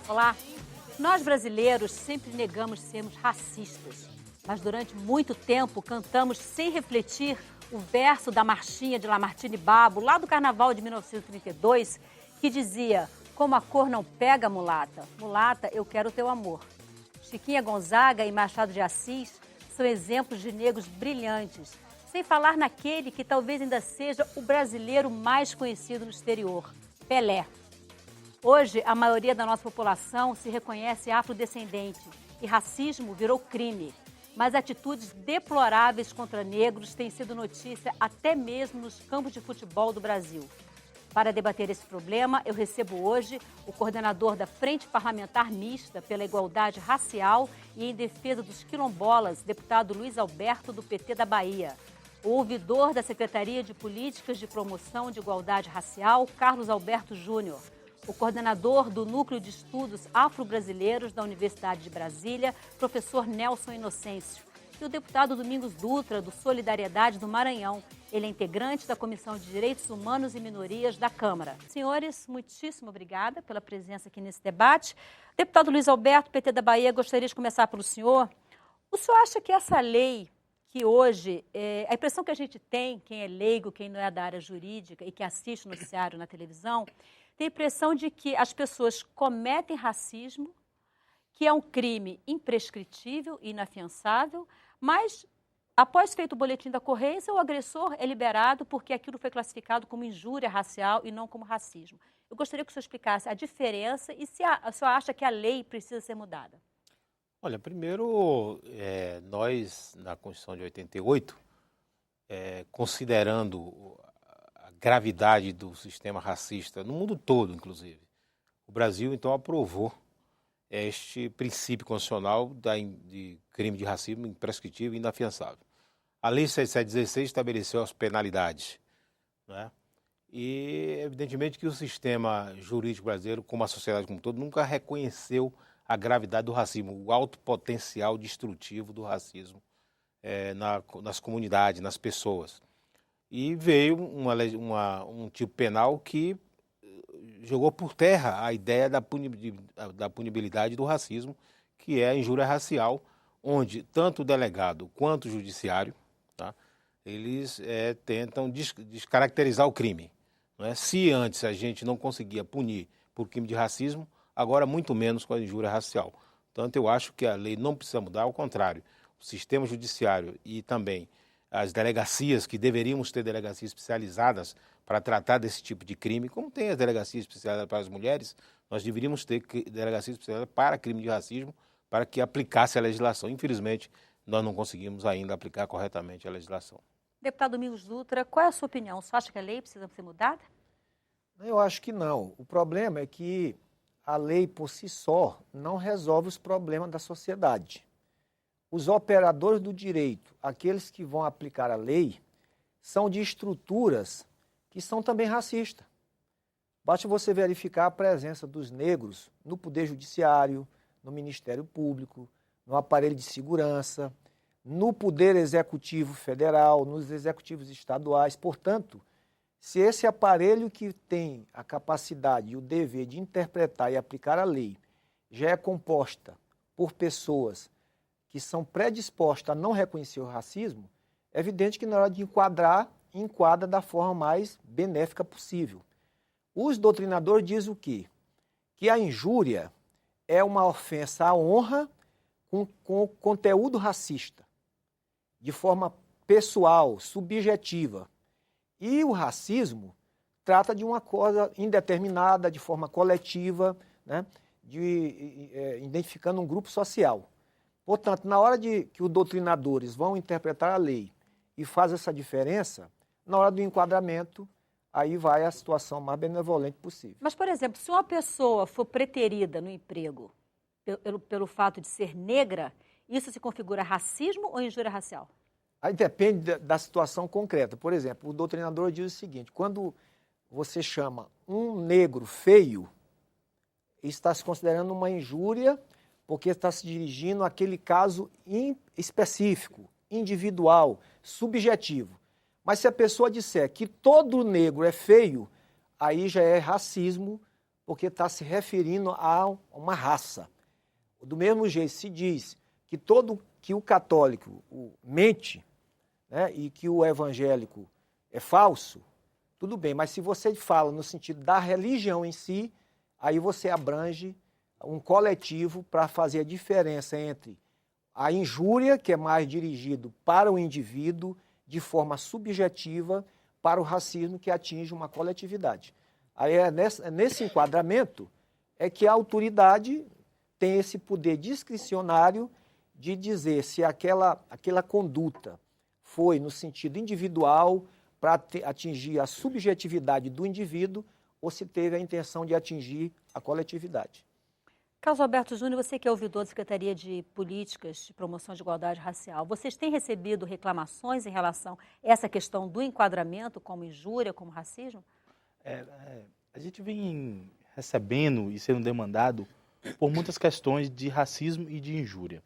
Olá! Nós brasileiros sempre negamos sermos racistas, mas durante muito tempo cantamos sem refletir o verso da marchinha de Lamartine Babo, lá do Carnaval de 1932, que dizia: como a cor não pega, mulata, mulata, eu quero o teu amor. Chiquinha Gonzaga e Machado de Assis são exemplos de negros brilhantes, sem falar naquele que talvez ainda seja o brasileiro mais conhecido no exterior, Pelé. Hoje, a maioria da nossa população se reconhece afrodescendente e racismo virou crime. Mas atitudes deploráveis contra negros têm sido notícia até mesmo nos campos de futebol do Brasil. Para debater esse problema, eu recebo hoje o coordenador da Frente Parlamentar Mista pela Igualdade Racial e em Defesa dos Quilombolas, deputado Luiz Alberto, do PT da Bahia. O ouvidor da Secretaria de Políticas de Promoção de Igualdade Racial, Carlos Alberto Júnior. O coordenador do Núcleo de Estudos Afro-Brasileiros da Universidade de Brasília, professor Nelson Inocêncio. E o deputado Domingos Dutra, do Solidariedade do Maranhão. Ele é integrante da Comissão de Direitos Humanos e Minorias da Câmara. Senhores, muitíssimo obrigada pela presença aqui nesse debate. Deputado Luiz Alberto, PT da Bahia, gostaria de começar pelo senhor. O senhor acha que essa lei que hoje, a impressão que a gente tem, quem é leigo, quem não é da área jurídica e que assiste o noticiário na televisão, tem a impressão de que as pessoas cometem racismo, que é um crime imprescritível e inafiançável, mas após feito o boletim da ocorrência, o agressor é liberado porque aquilo foi classificado como injúria racial e não como racismo. Eu gostaria que o senhor explicasse a diferença e se o senhor acha que a lei precisa ser mudada. Olha, primeiro, nós, na Constituição de 88, considerando a gravidade do sistema racista, no mundo todo, inclusive, o Brasil, então, aprovou este princípio constitucional de crime de racismo imprescritível e inafiançável. A Lei 7716 estabeleceu as penalidades, né? E, evidentemente, que o sistema jurídico brasileiro, como a sociedade como um todo, nunca reconheceu a gravidade do racismo, o alto potencial destrutivo do racismo nas comunidades, nas pessoas. E veio um tipo penal que jogou por terra a ideia da punibilidade do racismo, que é a injúria racial, onde tanto o delegado quanto o judiciário, tá, eles tentam descaracterizar o crime. Não é? Se antes a gente não conseguia punir por crime de racismo, agora muito menos com a injúria racial. Portanto, eu acho que a lei não precisa mudar, ao contrário, o sistema judiciário e também as delegacias, que deveríamos ter delegacias especializadas para tratar desse tipo de crime, como tem as delegacias especializadas para as mulheres, nós deveríamos ter delegacias especializadas para crime de racismo, para que aplicasse a legislação. Infelizmente, nós não conseguimos ainda aplicar corretamente a legislação. Deputado Domingos Dutra, qual é a sua opinião? Você acha que a lei precisa ser mudada? Eu acho que não. O problema é que a lei por si só não resolve os problemas da sociedade. Os operadores do direito, aqueles que vão aplicar a lei, são de estruturas que são também racistas. Basta você verificar a presença dos negros no Poder Judiciário, no Ministério Público, no aparelho de segurança, no Poder Executivo Federal, nos executivos estaduais. Portanto, se esse aparelho que tem a capacidade e o dever de interpretar e aplicar a lei já é composta por pessoas que são predispostas a não reconhecer o racismo, é evidente que na hora de enquadrar, enquadra da forma mais benéfica possível. Os doutrinadores dizem o quê? Que a injúria é uma ofensa à honra com conteúdo racista, de forma pessoal, subjetiva. E o racismo trata de uma coisa indeterminada, de forma coletiva, né, identificando um grupo social. Portanto, na hora que os doutrinadores vão interpretar a lei e fazem essa diferença, na hora do enquadramento, aí vai a situação mais benevolente possível. Mas, por exemplo, se uma pessoa for preterida no emprego pelo fato de ser negra, isso se configura racismo ou injúria racial? Aí depende da situação concreta. Por exemplo, o doutrinador diz o seguinte: quando você chama um negro feio, está se considerando uma injúria, porque está se dirigindo àquele caso específico, individual, subjetivo. Mas se a pessoa disser que todo negro é feio, aí já é racismo, porque está se referindo a uma raça. Do mesmo jeito, se diz que o católico mente, né, e que o evangélico é falso, tudo bem, mas se você fala no sentido da religião em si, aí você abrange um coletivo para fazer a diferença entre a injúria, que é mais dirigido para o indivíduo, de forma subjetiva, para o racismo, que atinge uma coletividade. Aí nesse enquadramento é que a autoridade tem esse poder discricionário de dizer se aquela conduta foi no sentido individual para atingir a subjetividade do indivíduo ou se teve a intenção de atingir a coletividade. Carlos Alberto Júnior, você que é ouvidor da Secretaria de Políticas de Promoção de Igualdade Racial, vocês têm recebido reclamações em relação a essa questão do enquadramento como injúria, como racismo? A gente vem recebendo e sendo demandado por muitas questões de racismo e de injúria.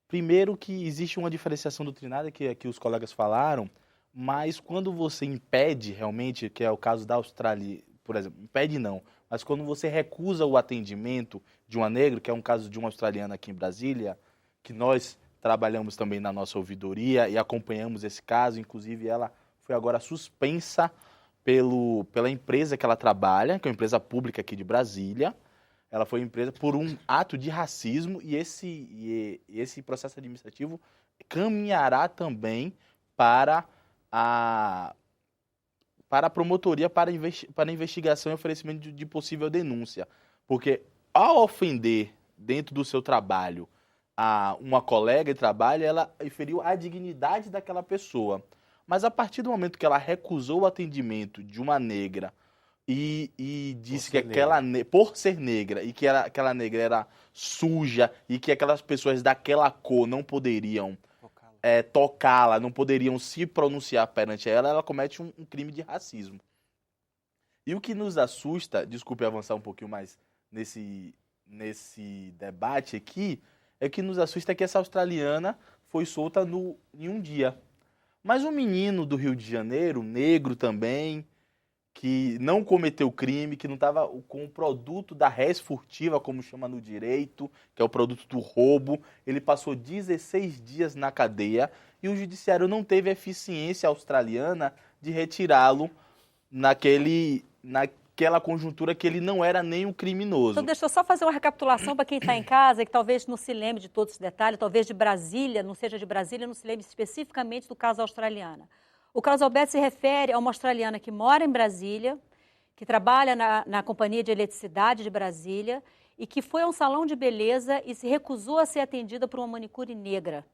Primeiro que existe uma diferenciação doutrinária que os colegas falaram, mas quando você impede realmente, que é o caso da Austrália, por exemplo, impede não, mas quando você recusa o atendimento de uma negra, que é um caso de uma australiana aqui em Brasília, que nós trabalhamos também na nossa ouvidoria e acompanhamos esse caso, inclusive ela foi agora suspensa pela empresa que ela trabalha, que é uma empresa pública aqui de Brasília. Ela foi empresa por um ato de racismo e esse processo administrativo caminhará também para a promotoria, para a investigação e oferecimento de possível denúncia. Porque ao ofender dentro do seu trabalho a uma colega de trabalho, ela feriu a dignidade daquela pessoa. Mas a partir do momento que ela recusou o atendimento de uma negra e disse que por ser negra e que aquela negra era suja e que aquelas pessoas daquela cor não poderiam tocá-la, não poderiam se pronunciar perante ela, ela comete um crime de racismo. E o que nos assusta, desculpe avançar um pouquinho mais nesse debate aqui, é que nos assusta que essa australiana foi solta em um dia. Mas um menino do Rio de Janeiro, negro também, que não cometeu crime, que não estava com o produto da res furtiva, como chama no direito, que é o produto do roubo, ele passou 16 dias na cadeia e o judiciário não teve a eficiência australiana de retirá-lo naquela conjuntura que ele não era nem um criminoso. Então deixa eu só fazer uma recapitulação para quem está em casa e que talvez não se lembre de todos os detalhes, talvez de Brasília, não seja de Brasília, não se lembre especificamente do caso australiana. O Carlos Alberto se refere a uma australiana que mora em Brasília, que trabalha na Companhia de Eletricidade de Brasília e que foi a um salão de beleza e se recusou a ser atendida por uma manicure negra.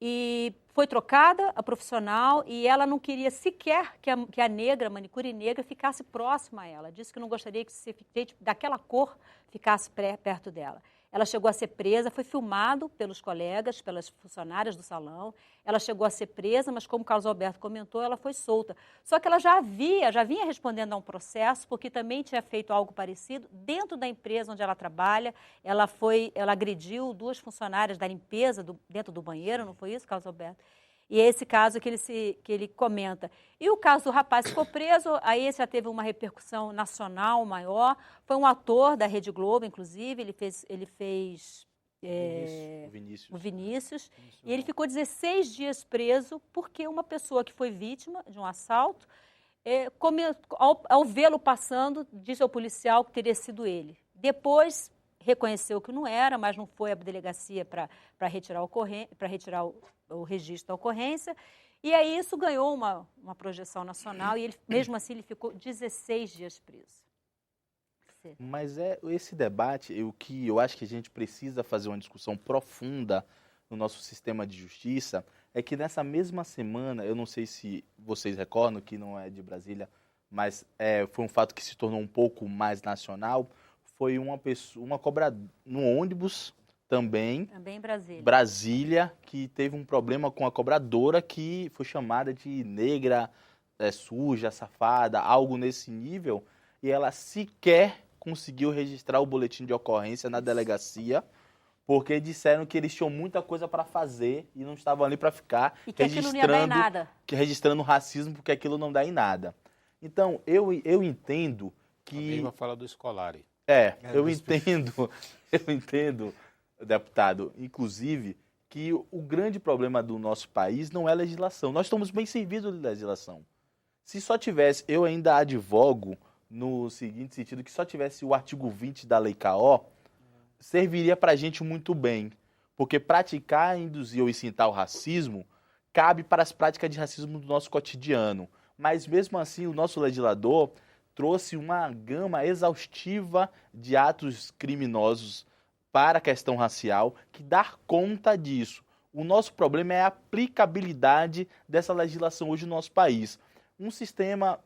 E foi trocada a profissional e ela não queria sequer que a negra, a manicure negra, ficasse próxima a ela. Disse que não gostaria que gente daquela cor ficasse perto dela. Ela chegou a ser presa, foi filmado pelos colegas, pelas funcionárias do salão. Ela chegou a ser presa, mas como o Carlos Alberto comentou, ela foi solta. Só que ela já vinha respondendo a um processo, porque também tinha feito algo parecido dentro da empresa onde ela trabalha. Ela agrediu 2 funcionárias da limpeza dentro do banheiro, não foi isso, Carlos Alberto? E é esse caso que ele comenta. E o caso do rapaz ficou preso, aí esse já teve uma repercussão nacional maior. Foi um ator da Rede Globo, inclusive, ele fez o Vinícius. E ele ficou 16 dias preso porque uma pessoa que foi vítima de um assalto, ao vê-lo passando, disse ao policial que teria sido ele. Depois reconheceu que não era, mas não foi à delegacia para retirar o registro da ocorrência. E aí isso ganhou uma projeção nacional e ele, mesmo assim, ele ficou 16 dias preso. Mas esse debate, o que eu acho que a gente precisa fazer uma discussão profunda no nosso sistema de justiça, é que nessa mesma semana, eu não sei se vocês recordam, que não é de Brasília, mas foi um fato que se tornou um pouco mais nacional, foi uma cobradora no ônibus também em Brasília. Brasília, que teve um problema com a cobradora que foi chamada de negra, suja, safada, algo nesse nível, e ela sequer conseguiu registrar o boletim de ocorrência na delegacia, porque disseram que eles tinham muita coisa para fazer e não estavam ali para ficar e que aquilo não ia dar em nada. Registrando racismo, porque aquilo não dá em nada. Então, eu entendo A mesma fala do Scolari. Eu entendo, deputado, inclusive, que o grande problema do nosso país não é a legislação. Nós estamos bem servidos de legislação. Se só tivesse, eu ainda advogo no seguinte sentido, que só tivesse o artigo 20 da Lei K.O., serviria para a gente muito bem. Porque praticar, induzir ou incitar o racismo cabe para as práticas de racismo do nosso cotidiano. Mas mesmo assim, o nosso legislador trouxe uma gama exaustiva de atos criminosos para a questão racial que dá conta disso. O nosso problema é a aplicabilidade dessa legislação hoje no nosso país. Um sistema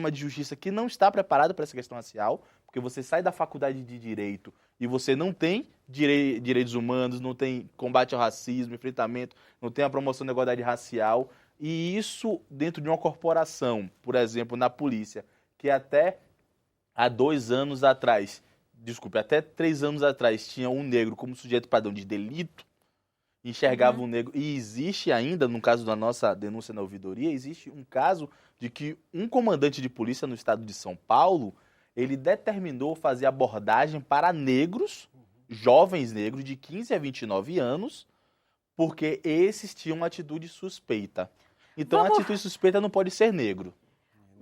de justiça que não está preparado para essa questão racial, porque você sai da faculdade de Direito e você não tem direitos humanos, não tem combate ao racismo, enfrentamento, não tem a promoção da igualdade racial, e isso dentro de uma corporação, por exemplo, na polícia, que até há 2 anos atrás, até 3 anos atrás, tinha um negro como sujeito padrão de delito, enxergava o negro, e existe ainda, no caso da nossa denúncia na ouvidoria, existe um caso de que um comandante de polícia no estado de São Paulo, ele determinou fazer abordagem para negros, jovens negros de 15 a 29 anos, porque esses tinham uma atitude suspeita. Então, a atitude suspeita não pode ser negro.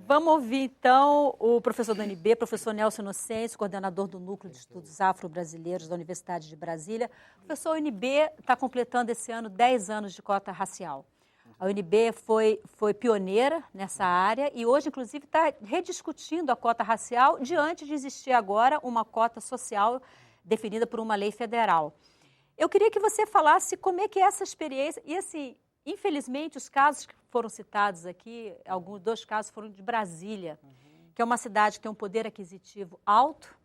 Vamos ouvir, então, o professor do UNB, professor Nelson Inocêncio, coordenador do Núcleo de Estudos Afro-Brasileiros da Universidade de Brasília. O professor, a UNB está completando esse ano 10 anos de cota racial. A UNB foi pioneira nessa área e hoje, inclusive, está rediscutindo a cota racial diante de existir agora uma cota social definida por uma lei federal. Eu queria que você falasse como é que é essa experiência e, assim, infelizmente, os casos que foram citados aqui, 2 casos foram de Brasília, que é uma cidade que tem um poder aquisitivo alto,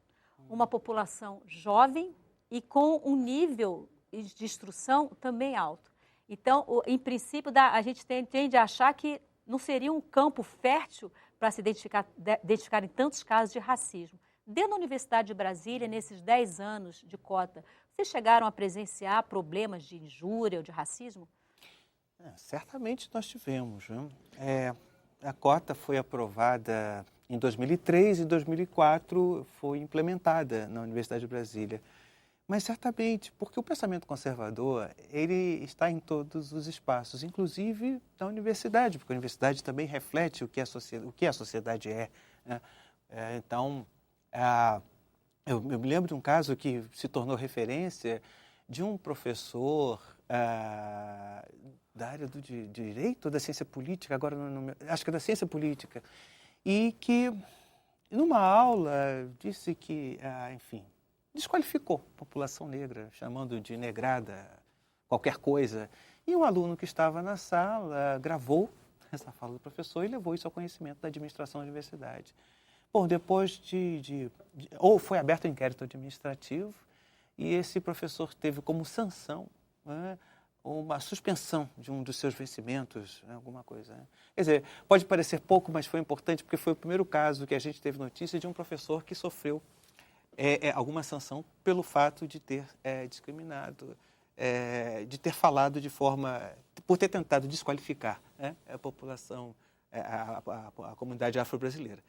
uma população jovem e com um nível de instrução também alto. Então, em princípio, a gente tende a achar que não seria um campo fértil para se identificar em tantos casos de racismo. Dentro da Universidade de Brasília, nesses 10 anos de cota, vocês chegaram a presenciar problemas de injúria ou de racismo? Certamente nós tivemos. Né? A cota foi aprovada em 2003 e em 2004 foi implementada na Universidade de Brasília. Mas certamente, porque o pensamento conservador, ele está em todos os espaços, inclusive na universidade, porque a universidade também reflete o que a sociedade é. Né? Então, eu me lembro de um caso que se tornou referência de um professor da área do direito, da ciência política, agora acho que é da ciência política, e que, numa aula, disse que, enfim, desqualificou a população negra, chamando de negrada qualquer coisa. E um aluno que estava na sala gravou essa fala do professor e levou isso ao conhecimento da administração da universidade. Bom, depois ou foi aberto um inquérito administrativo e esse professor teve como sanção, né, uma suspensão de um dos seus vencimentos, alguma coisa. Né? Quer dizer, pode parecer pouco, mas foi importante porque foi o primeiro caso que a gente teve notícia de um professor que sofreu alguma sanção pelo fato de ter discriminado, de ter falado por ter tentado desqualificar, né, a população, a comunidade afro-brasileira.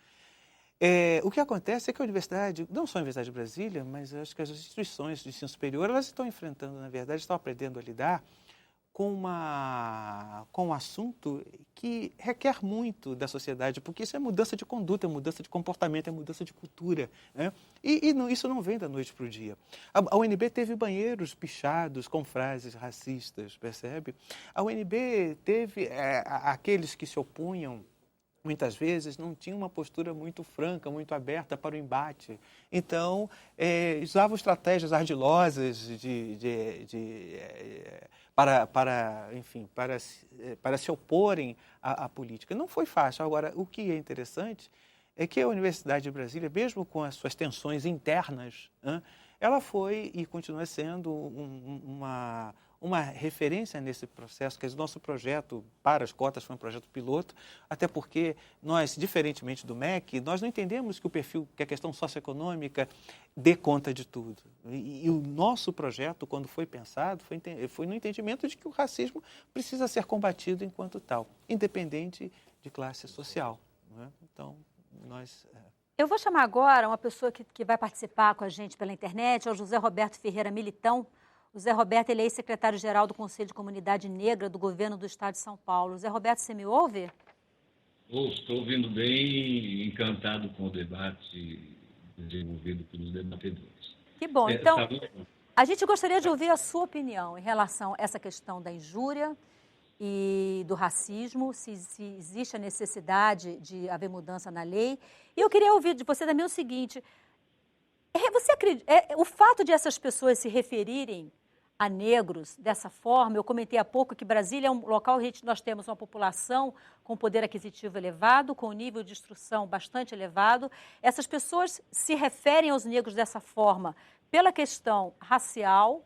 O que acontece é que a universidade, não só a Universidade de Brasília, mas acho que as instituições de ensino superior, elas estão enfrentando, na verdade, estão aprendendo a lidar com um assunto que requer muito da sociedade, porque isso é mudança de conduta, é mudança de comportamento, é mudança de cultura. Né? Isso não vem da noite para o dia. A UNB teve banheiros pichados com frases racistas, percebe? A UNB teve aqueles que se opunham, muitas vezes, não tinham uma postura muito franca, muito aberta para o embate. Então, usavam estratégias ardilosas para se oporem à política. Não foi fácil. Agora, o que é interessante é que a Universidade de Brasília, mesmo com as suas tensões internas, ela foi e continua sendo uma referência nesse processo, que o nosso projeto para as cotas foi um projeto piloto, até porque nós, diferentemente do MEC, nós não entendemos que a questão socioeconômica dê conta de tudo. E o nosso projeto, quando foi pensado, foi no entendimento de que o racismo precisa ser combatido enquanto tal, independente de classe social. Não é? Então, nós Eu vou chamar agora uma pessoa que vai participar com a gente pela internet, é o José Roberto Ferreira Militão. O Zé Roberto, ele é ex-secretário-geral do Conselho de Comunidade Negra do Governo do Estado de São Paulo. Zé Roberto, você me ouve? Estou ouvindo bem, encantado com o debate desenvolvido pelos debatedores. Que bom. Então, a gente gostaria de ouvir a sua opinião em relação a essa questão da injúria e do racismo, se existe a necessidade de haver mudança na lei. E eu queria ouvir de você também o seguinte, você acredita, o fato de essas pessoas se referirem a negros dessa forma, eu comentei há pouco que Brasília é um local onde nós temos uma população com poder aquisitivo elevado, com nível de instrução bastante elevado. Essas pessoas se referem aos negros dessa forma pela questão racial,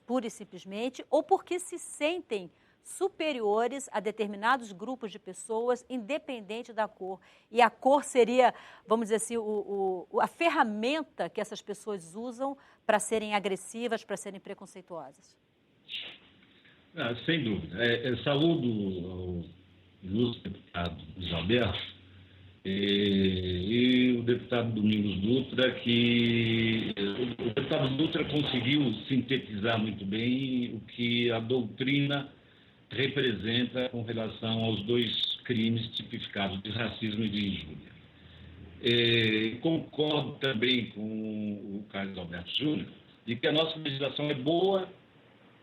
pura e simplesmente, ou porque se sentem superiores a determinados grupos de pessoas, independente da cor. E a cor seria, vamos dizer assim, a ferramenta que essas pessoas usam para serem agressivas, para serem preconceituosas. Sem dúvida. Saúdo ao ilustre deputado Luiz Alberto e o deputado Domingos Dutra, que o deputado Dutra conseguiu sintetizar muito bem o que a doutrina representa com relação aos dois crimes tipificados de racismo e de injúria. Concordo também com o Carlos Alberto Júnior de que a nossa legislação é boa,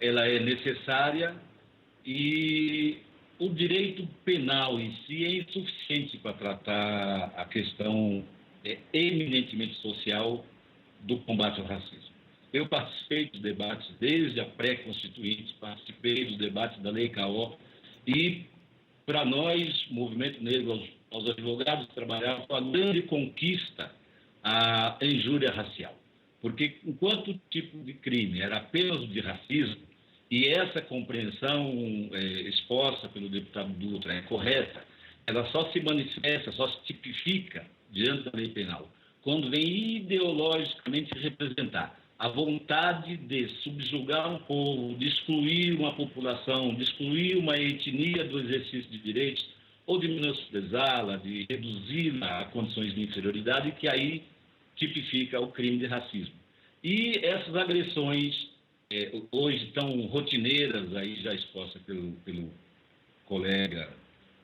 ela é necessária e o direito penal em si é insuficiente para tratar a questão eminentemente social do combate ao racismo. Eu participei dos debates desde a pré-constituinte, participei dos debates da Lei CAO e, para nós, Movimento Negro, aos advogados que trabalhavam, foi a grande conquista a injúria racial. Porque, enquanto o tipo de crime era apenas de racismo, e essa compreensão exposta pelo deputado Dutra é correta, ela só se manifesta, só se tipifica diante da lei penal, quando vem ideologicamente representar a vontade de subjugar um povo, de excluir uma população, de excluir uma etnia do exercício de direitos, ou de menosprezá-la, de reduzi-la a condições de inferioridade, que aí tipifica o crime de racismo. E essas agressões, hoje tão rotineiras, aí já expostas pelo colega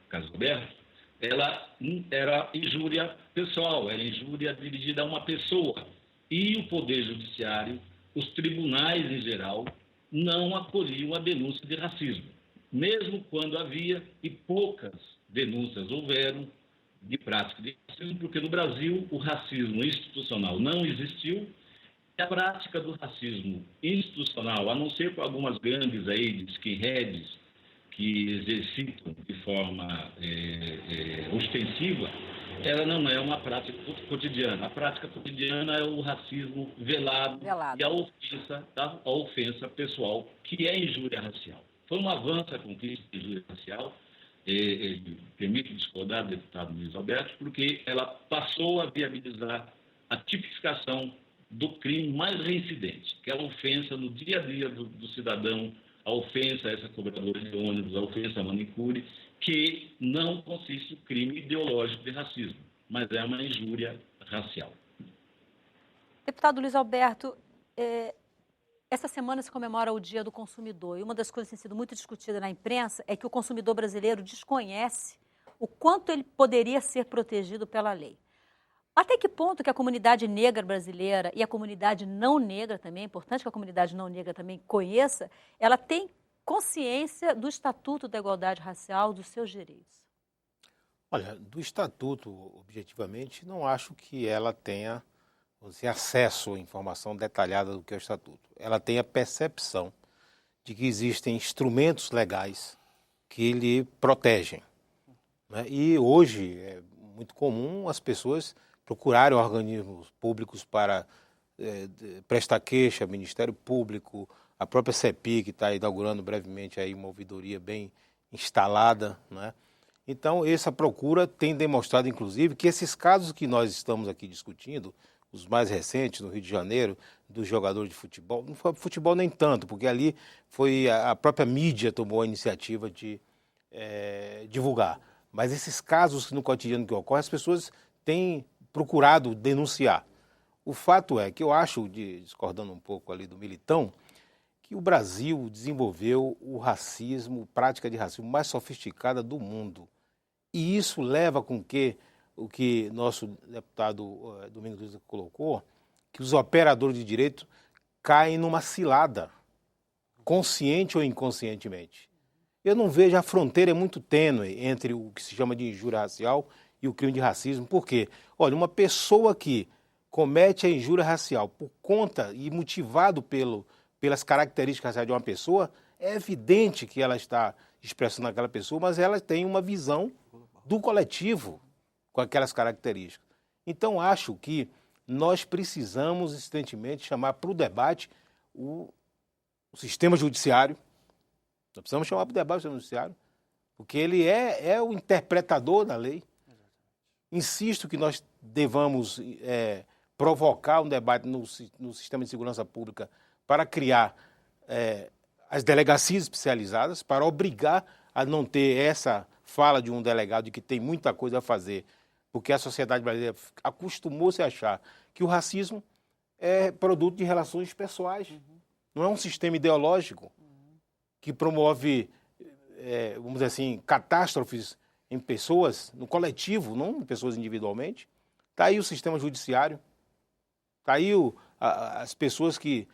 Carlos Alberto, ela era injúria pessoal, era injúria dirigida a uma pessoa. E o Poder Judiciário, os tribunais em geral, não acolhiam a denúncia de racismo, mesmo quando havia, e poucas denúncias houveram, de prática de racismo, porque no Brasil o racismo institucional não existiu, e a prática do racismo institucional, a não ser por algumas gangues aí de skinheads que exercitam de forma ostensiva, ela não é uma prática cotidiana. A prática cotidiana é o racismo velado. E a ofensa pessoal, que é injúria racial. Foi um avanço a conquista de injúria racial, permito discordar do deputado Luiz Alberto, porque ela passou a viabilizar a tipificação do crime mais reincidente, que é a ofensa no dia a dia do cidadão, a ofensa a essa cobradora de ônibus, a ofensa à manicure, que não consiste no crime ideológico de racismo, mas é uma injúria racial. Deputado Luiz Alberto, essa semana se comemora o Dia do Consumidor, e uma das coisas que tem sido muito discutida na imprensa é que o consumidor brasileiro desconhece o quanto ele poderia ser protegido pela lei. Até que ponto que a comunidade negra brasileira e a comunidade não negra também, é importante que a comunidade não negra também conheça, ela tem consciência do Estatuto da Igualdade Racial, dos seus direitos? Olha, do Estatuto, objetivamente, não acho que ela tenha acesso à informação detalhada do que é o Estatuto. Ela tem a percepção de que existem instrumentos legais que lhe protegem, né? E hoje é muito comum as pessoas procurarem organismos públicos para prestar queixa, Ministério Público, a própria CEPI, que está inaugurando brevemente aí uma ouvidoria bem instalada, né? Então, essa procura tem demonstrado, inclusive, que esses casos que nós estamos aqui discutindo, os mais recentes, no Rio de Janeiro, dos jogadores de futebol, não foi futebol nem tanto, porque ali foi a própria mídia tomou a iniciativa de divulgar. Mas esses casos no cotidiano que ocorrem, as pessoas têm procurado denunciar. O fato é que eu acho, discordando um pouco ali do Militão, que o Brasil desenvolveu o racismo, prática de racismo mais sofisticada do mundo. E isso leva com que, o que nosso deputado Domingos Luiz colocou, que os operadores de direito caem numa cilada, consciente ou inconscientemente. Eu não vejo, a fronteira é muito tênue entre o que se chama de injúria racial e o crime de racismo. Por quê? Olha, uma pessoa que comete a injúria racial por conta e motivado pelas características raciais de uma pessoa, é evidente que ela está expressando aquela pessoa, mas ela tem uma visão do coletivo com aquelas características. Então, acho que nós precisamos, insistentemente, chamar para o debate o sistema judiciário. Nós precisamos chamar para o debate o sistema judiciário, porque ele é o interpretador da lei. Insisto que nós devamos provocar um debate no sistema de segurança pública para criar as delegacias especializadas, para obrigar a não ter essa fala de um delegado de que tem muita coisa a fazer, porque a sociedade brasileira acostumou-se a achar que o racismo é produto de relações pessoais, não é um sistema ideológico que promove, vamos dizer assim, catástrofes em pessoas, no coletivo, não em pessoas individualmente. Está aí o sistema judiciário, está aí as pessoas que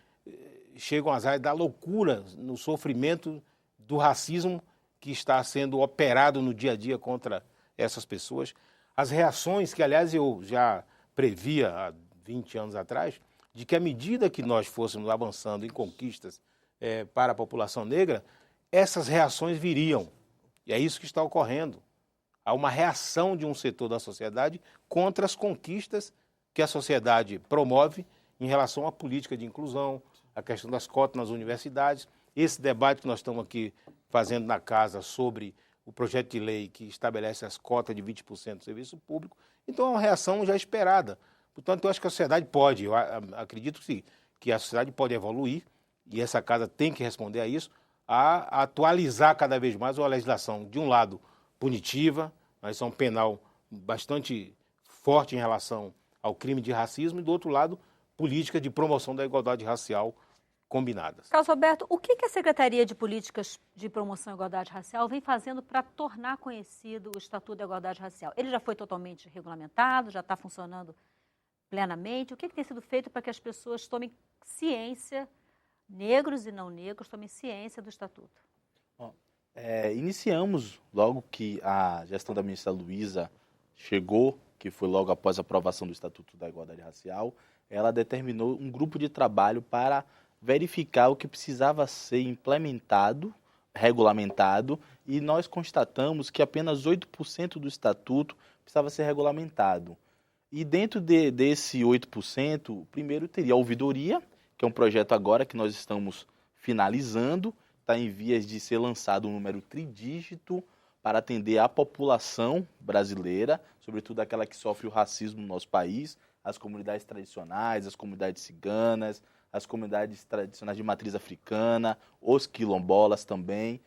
chegam às áreas da loucura, no sofrimento do racismo que está sendo operado no dia a dia contra essas pessoas. As reações que, aliás, eu já previa há 20 anos atrás, de que à medida que nós fôssemos avançando em conquistas para a população negra, essas reações viriam. E é isso que está ocorrendo. Há uma reação de um setor da sociedade contra as conquistas que a sociedade promove em relação à política de inclusão, a questão das cotas nas universidades. Esse debate que nós estamos aqui fazendo na casa sobre o projeto de lei que estabelece as cotas de 20% do serviço público. Então, é uma reação já esperada. Portanto, eu acho que a sociedade pode, eu acredito que a sociedade pode evoluir, e essa casa tem que responder a isso, a atualizar cada vez mais a legislação, de um lado, punitiva, uma legislação penal bastante forte em relação ao crime de racismo, e do outro lado, política de promoção da igualdade racial combinadas. Carlos Roberto, o que a Secretaria de Políticas de Promoção à Igualdade Racial vem fazendo para tornar conhecido o Estatuto da Igualdade Racial? Ele já foi totalmente regulamentado, já está funcionando plenamente? O que tem sido feito para que as pessoas tomem ciência, negros e não negros, tomem ciência do Estatuto? Iniciamos, logo que a gestão da ministra Luísa chegou, que foi logo após a aprovação do Estatuto da Igualdade Racial, ela determinou um grupo de trabalho para verificar o que precisava ser implementado, regulamentado, e nós constatamos que apenas 8% do Estatuto precisava ser regulamentado. E dentro desse 8%, primeiro teria a ouvidoria, que é um projeto agora que nós estamos finalizando, está em vias de ser lançado um número tridígito para atender a população brasileira, sobretudo aquela que sofre o racismo no nosso país, as comunidades tradicionais, as comunidades ciganas, as comunidades tradicionais de matriz africana, os quilombolas também.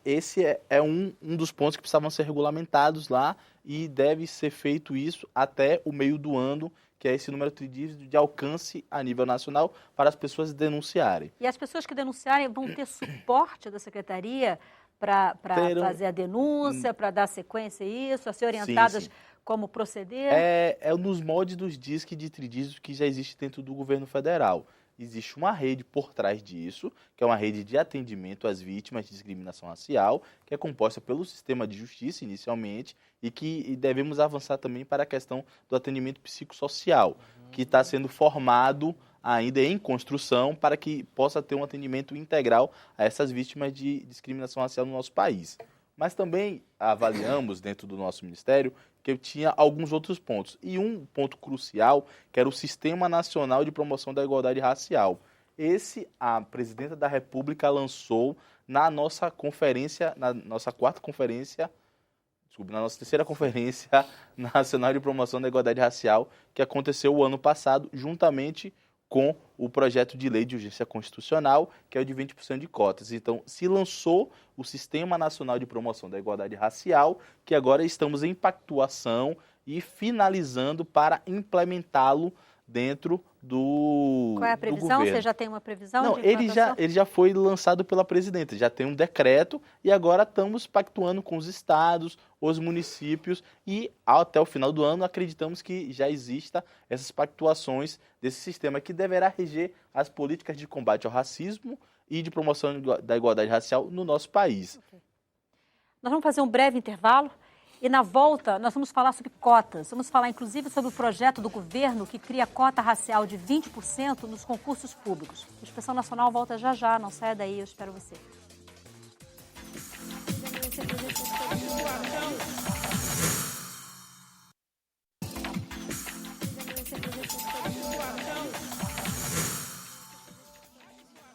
Esse é um dos pontos que precisavam ser regulamentados lá, e deve ser feito isso até o meio do ano, que é esse número tridígito de alcance a nível nacional para as pessoas denunciarem. E as pessoas que denunciarem vão ter suporte da Secretaria para fazer a denúncia, para dar sequência a isso, a ser orientadas sim. como proceder? É nos moldes dos DISC de tridígito que já existe dentro do governo federal. Existe uma rede por trás disso, que é uma rede de atendimento às vítimas de discriminação racial, que é composta pelo sistema de justiça inicialmente, e que devemos avançar também para a questão do atendimento psicossocial, que está sendo formado ainda em construção para que possa ter um atendimento integral a essas vítimas de discriminação racial no nosso país. Mas também avaliamos dentro do nosso ministério que tinha alguns outros pontos. E um ponto crucial, que era o Sistema Nacional de Promoção da Igualdade Racial. Esse, a Presidenta da República lançou na nossa conferência, na nossa terceira Conferência Nacional de Promoção da Igualdade Racial, que aconteceu o ano passado, juntamente com o projeto de lei de urgência constitucional, que é o de 20% de cotas. Então, se lançou o Sistema Nacional de Promoção da Igualdade Racial, que agora estamos em pactuação e finalizando para implementá-lo dentro do Qual é a do previsão? governo. Você já tem uma previsão Não, de ele implantação? já foi lançado pela presidenta, já tem um decreto e agora estamos pactuando com os estados, os municípios e até o final do ano acreditamos que já exista essas pactuações desse sistema que deverá reger as políticas de combate ao racismo e de promoção da igualdade racial no nosso país. Nós vamos fazer um breve intervalo e na volta nós vamos falar sobre cotas. Vamos falar inclusive sobre o projeto do governo que cria cota racial de 20% nos concursos públicos. O Expressão Nacional volta já já, não saia daí, eu espero você.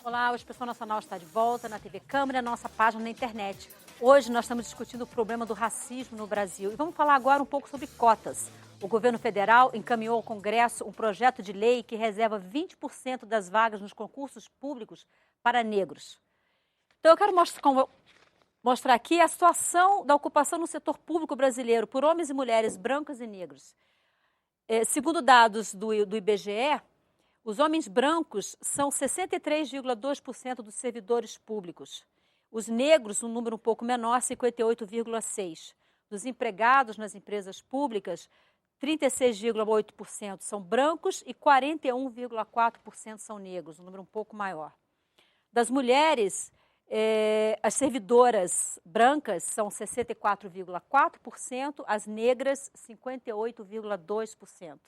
Olá, o Expressão Nacional está de volta na TV Câmara, nossa página na internet. Hoje nós estamos discutindo o problema do racismo no Brasil e vamos falar agora um pouco sobre cotas. O governo federal encaminhou ao Congresso um projeto de lei que reserva 20% das vagas nos concursos públicos para negros. Então eu quero mostrar aqui a situação da ocupação no setor público brasileiro por homens e mulheres brancos e negros. Segundo dados do IBGE, os homens brancos são 63,2% dos servidores públicos. Os negros, um número um pouco menor, 58,6%. Dos empregados nas empresas públicas, 36,8% são brancos e 41,4% são negros, um número um pouco maior. Das mulheres, as servidoras brancas são 64,4%, as negras, 58,2%.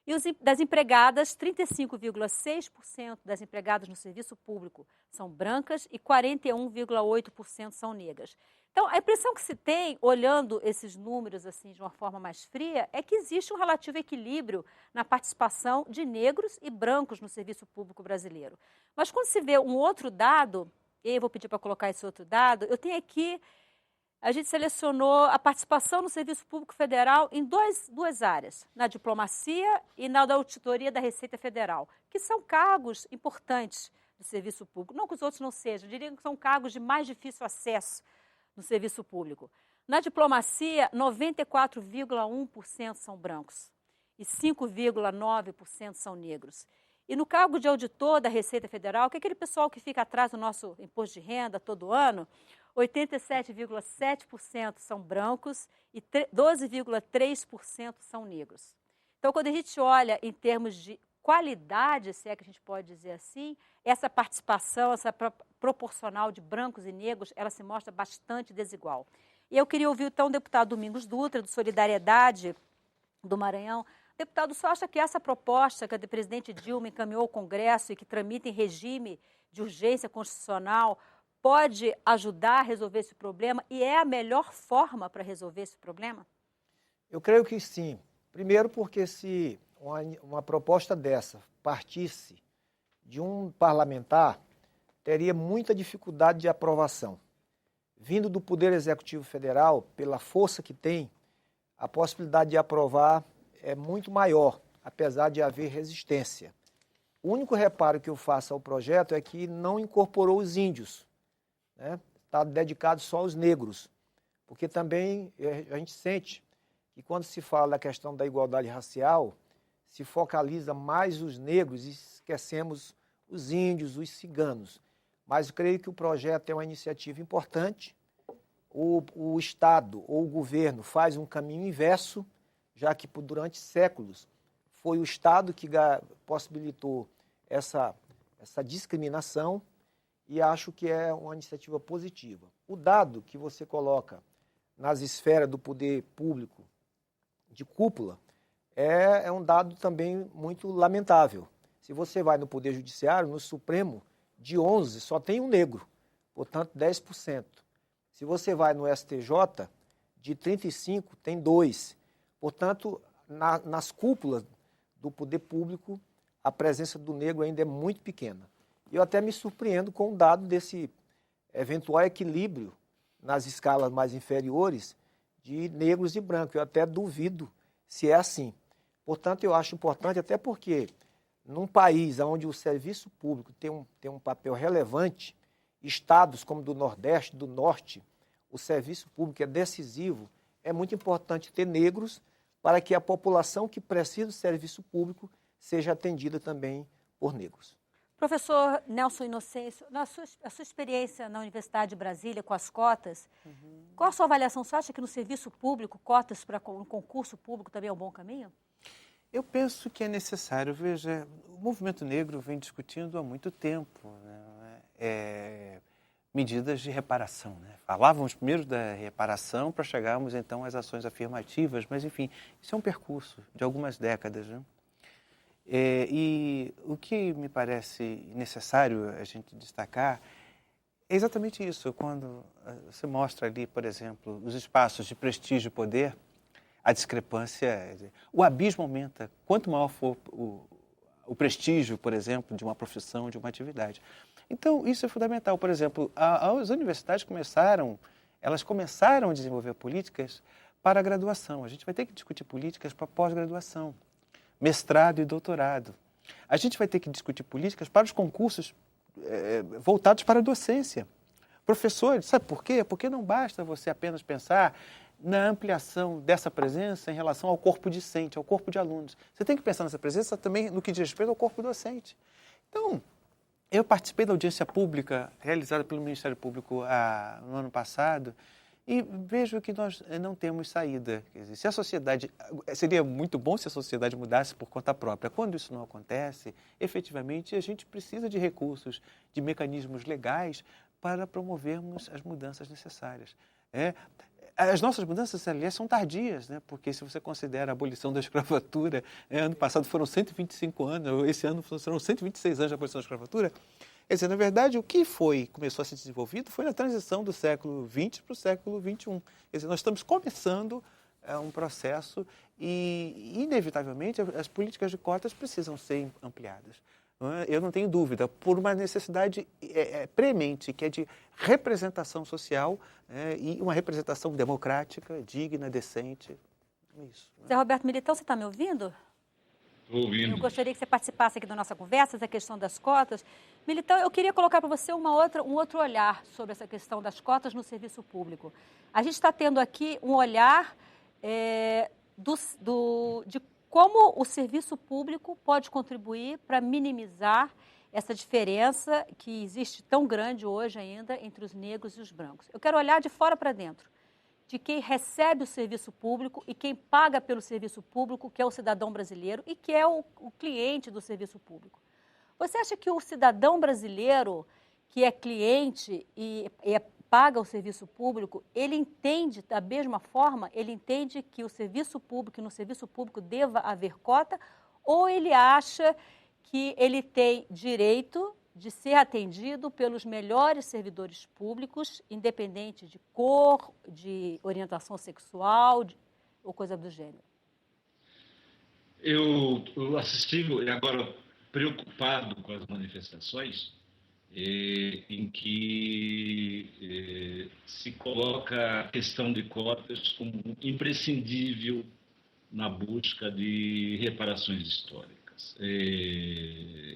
E das empregadas, 35,6% das empregadas no serviço público são brancas e 41,8% são negras. Então, a impressão que se tem, olhando esses números assim de uma forma mais fria, é que existe um relativo equilíbrio na participação de negros e brancos no serviço público brasileiro. Mas quando se vê um outro dado, e eu vou pedir para colocar esse outro dado, eu tenho aqui, a gente selecionou a participação no Serviço Público Federal em duas áreas, na diplomacia e na auditoria da Receita Federal, que são cargos importantes do serviço público. Não que os outros não sejam, eu diria que são cargos de mais difícil acesso no serviço público. Na diplomacia, 94,1% são brancos e 5,9% são negros. E no cargo de auditor da Receita Federal, que é aquele pessoal que fica atrás do nosso imposto de renda todo ano, 87,7% são brancos e 12,3% são negros. Então, quando a gente olha em termos de qualidade, se é que a gente pode dizer assim, essa participação, essa proporcional de brancos e negros, ela se mostra bastante desigual. E eu queria ouvir então o deputado Domingos Dutra, do Solidariedade do Maranhão. Deputado, você acha que essa proposta que a presidente Dilma encaminhou ao Congresso e que tramita em regime de urgência constitucional pode ajudar a resolver esse problema e é a melhor forma para resolver esse problema? Eu creio que sim. Primeiro porque se uma proposta dessa partisse de um parlamentar, teria muita dificuldade de aprovação. Vindo do Poder Executivo Federal, pela força que tem, a possibilidade de aprovar é muito maior, apesar de haver resistência. O único reparo que eu faço ao projeto é que não incorporou os índios, né? Está dedicado só aos negros, porque também a gente sente que quando se fala da questão da igualdade racial, se focaliza mais os negros e esquecemos os índios, os ciganos. Mas eu creio que o projeto é uma iniciativa importante. O Estado ou o governo faz um caminho inverso, já que durante séculos foi o Estado que possibilitou essa discriminação, e acho que é uma iniciativa positiva. O dado que você coloca nas esferas do poder público de cúpula é um dado também muito lamentável. Se você vai no Poder Judiciário, no Supremo, de 11 só tem um negro, portanto 10%. Se você vai no STJ, de 35 tem 2%. Portanto, nas cúpulas do poder público, a presença do negro ainda é muito pequena. E eu até me surpreendo com o dado desse eventual equilíbrio nas escalas mais inferiores de negros e brancos. Eu até duvido se é assim. Portanto, eu acho importante, até porque num país onde o serviço público tem um papel relevante, estados como do Nordeste, do Norte, o serviço público é decisivo, é muito importante ter negros para que a população que precisa do serviço público seja atendida também por negros. Professor Nelson Inocêncio, a sua experiência na Universidade de Brasília com as cotas, qual a sua avaliação? Você acha que no serviço público, cotas para um concurso público também é um bom caminho? Eu penso que é necessário. Veja, o movimento negro vem discutindo há muito tempo, né, medidas de reparação. Né? Falávamos primeiro da reparação para chegarmos então às ações afirmativas, mas enfim, isso é um percurso de algumas décadas. Né? E o que me parece necessário a gente destacar é exatamente isso. Quando você mostra ali, por exemplo, os espaços de prestígio e poder, a discrepância, o abismo aumenta. Quanto maior for o prestígio, por exemplo, de uma profissão, de uma atividade. Então, isso é fundamental. Por exemplo, as universidades começaram a desenvolver políticas para a graduação. A gente vai ter que discutir políticas para pós-graduação, mestrado e doutorado. A gente vai ter que discutir políticas para os concursos voltados para a docência. Professores, sabe por quê? Porque não basta você apenas pensar na ampliação dessa presença em relação ao corpo discente, ao corpo de alunos. Você tem que pensar nessa presença também no que diz respeito ao corpo docente. Então, eu participei da audiência pública realizada pelo Ministério Público no ano passado e vejo que nós não temos saída. Quer dizer, se a sociedade, seria muito bom se a sociedade mudasse por conta própria. Quando isso não acontece, efetivamente a gente precisa de recursos, de mecanismos legais para promovermos as mudanças necessárias. As nossas mudanças, aliás, são tardias, né? Porque se você considera a abolição da escravatura, ano passado foram 125 anos, esse ano serão 126 anos de abolição da escravatura. Quer dizer, na verdade, o que começou a ser desenvolvido foi na transição do século XX para o século XXI. Quer dizer, nós estamos começando um processo e, inevitavelmente, as políticas de cotas precisam ser ampliadas. Eu não tenho dúvida, por uma necessidade premente, que é de representação social e uma representação democrática, digna, decente. Isso. Zé Roberto Militão, você está me ouvindo? Estou ouvindo. Eu gostaria que você participasse aqui da nossa conversa, essa questão das cotas. Militão, eu queria colocar para você um outro olhar sobre essa questão das cotas no serviço público. A gente está tendo aqui um olhar de como o serviço público pode contribuir para minimizar essa diferença que existe tão grande hoje ainda entre os negros e os brancos. Eu quero olhar de fora para dentro, de quem recebe o serviço público e quem paga pelo serviço público, que é o cidadão brasileiro e que é o cliente do serviço público. Você acha que o cidadão brasileiro, que é cliente e paga o serviço público, ele entende da mesma forma, ele entende que no serviço público deva haver cota, ou ele acha que ele tem direito de ser atendido pelos melhores servidores públicos, independente de cor, de orientação sexual ou coisa do gênero? Eu assisti, agora preocupado com as manifestações, em que se coloca a questão de cotas como imprescindível na busca de reparações históricas.